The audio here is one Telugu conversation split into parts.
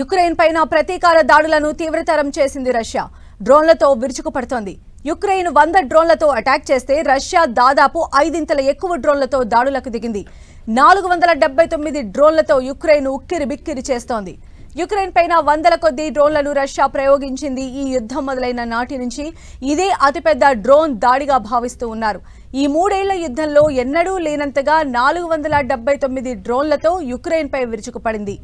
యుక్రెయిన్ పైన ప్రతీకార దాడులను తీవ్రతరం చేసింది రష్యా. డ్రోన్లతో విరుచుకుపడుతోంది. యుక్రెయిన్ 100 డ్రోన్లతో అటాక్ చేస్తే రష్యా దాదాపు 5 ఎక్కువ డ్రోన్లతో దాడులకు దిగింది. 479 డ్రోన్లతో యుక్రెయిన్ ఉక్కిరిబిక్కిరి చేస్తోంది. యుక్రెయిన్ పైన వందల కొద్దీ డ్రోన్లను రష్యా ప్రయోగించింది. ఈ యుద్ధం మొదలైన నాటి నుంచి ఇదే అతిపెద్ద డ్రోన్ దాడిగా భావిస్తూ ఉన్నారు. ఈ 3 ఏళ్ల యుద్ధంలో ఎన్నడూ లేనంతగా 479 డ్రోన్లతో యుక్రెయిన్ పై విరుచుకుపడింది.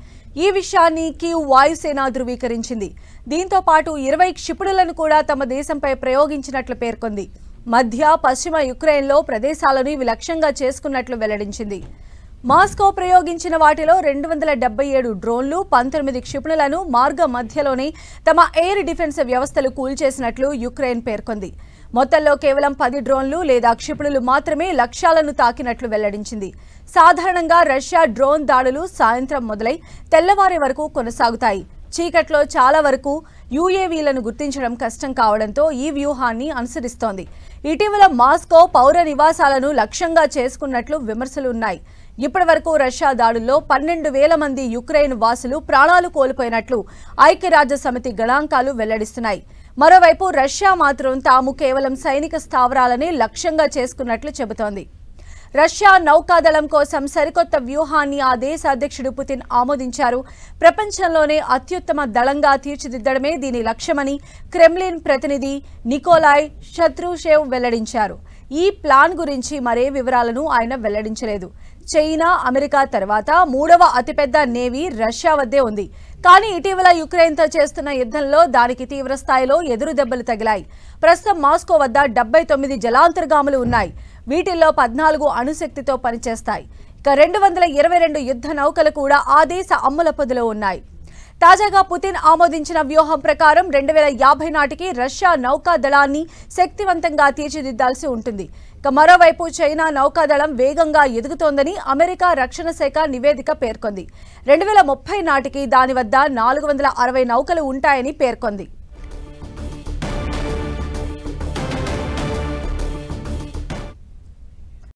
ఈ విషయాన్ని కీవ్ వాయుసేన ధృవీకరించింది. దీంతో పాటు 20 క్షిపణులను కూడా తమ దేశంపై ప్రయోగించినట్లు పేర్కొంది. మధ్య పశ్చిమ యుక్రెయిన్లో ప్రదేశాలను ఇవి లక్ష్యంగా చేసుకున్నట్లు వెల్లడించింది. మాస్కో ప్రయోగించిన వాటిలో 277 డ్రోన్లు, 19 క్షిపణులను మార్గ మధ్యలోనే తమ ఎయిర్ డిఫెన్స్ వ్యవస్థలు కూల్చేసినట్లు యుక్రెయిన్ పేర్కొంది. మొత్తంలో కేవలం 10 డ్రోన్లు లేదా క్షిపణులు మాత్రమే లక్ష్యాలను తాకినట్లు వెల్లడించింది. సాధారణంగా రష్యా డ్రోన్ దాడులు సాయంత్రం మొదలై తెల్లవారే వరకు కొనసాగుతాయి. చీకట్లో చాలా వరకు యుఏవీలను గుర్తించడం కష్టం కావడంతో ఈ వ్యూహాన్ని అనుసరిస్తోంది. ఇటీవల మాస్కో పౌర నివాసాలను లక్ష్యంగా చేసుకున్నట్లు విమర్శలున్నాయి. ఇప్పటి వరకు రష్యా దాడుల్లో 12,000 మంది యుక్రెయిన్ వాసులు ప్రాణాలు కోల్పోయినట్లు ఐక్యరాజ్య సమితి గణాంకాలు వెల్లడిస్తున్నాయి. మరోవైపు రష్యా మాత్రం తాము కేవలం సైనిక స్థావరాలని లక్ష్యంగా చేసుకున్నట్లు చెబుతోంది. రష్యా నౌకాదళం కోసం సరికొత్త వ్యూహాన్ని ఆ దేశ అధ్యక్షుడు పుతిన్ ఆమోదించారు. ప్రపంచంలోనే అత్యుత్తమ దళంగా తీర్చిదిద్దడమే దీని లక్ష్యమని క్రెమ్లిన్ ప్రతినిధి నికోలాయ్ షత్రుషేవ్ వెల్లడించారు. ఈ ప్లాన్ గురించి మరే వివరాలను ఆయన వెల్లడించలేదు. చైనా, అమెరికా తర్వాత 3వ అతిపెద్ద నేవీ రష్యా వద్దే ఉంది. కానీ ఇటీవల యుక్రెయిన్తో చేస్తున్న యుద్ధంలో దానికి తీవ్ర స్థాయిలో ఎదురు దెబ్బలు తగిలాయి. ప్రస్తుతం మాస్కో వద్ద 79 జలాంతర్గాములు ఉన్నాయి. వీటిల్లో 14 అణుశక్తితో పనిచేస్తాయి. ఇక 222 యుద్ధ నౌకలు కూడా ఆ దేశ అమ్ముల పొదిలో ఉన్నాయి. తాజాగా పుతిన్ ఆమోదించిన వ్యూహం ప్రకారం 2050 నాటికి రష్యా నౌకాదళాన్ని శక్తివంతంగా తీర్చిదిద్దాల్సి ఉంటుంది. ఇక మరోవైపు చైనా నౌకాదళం వేగంగా ఎదుగుతోందని అమెరికా రక్షణ శాఖ నివేదిక పేర్కొంది. 2030 నాటికి దాని వద్ద 460 నౌకలు ఉంటాయని పేర్కొంది.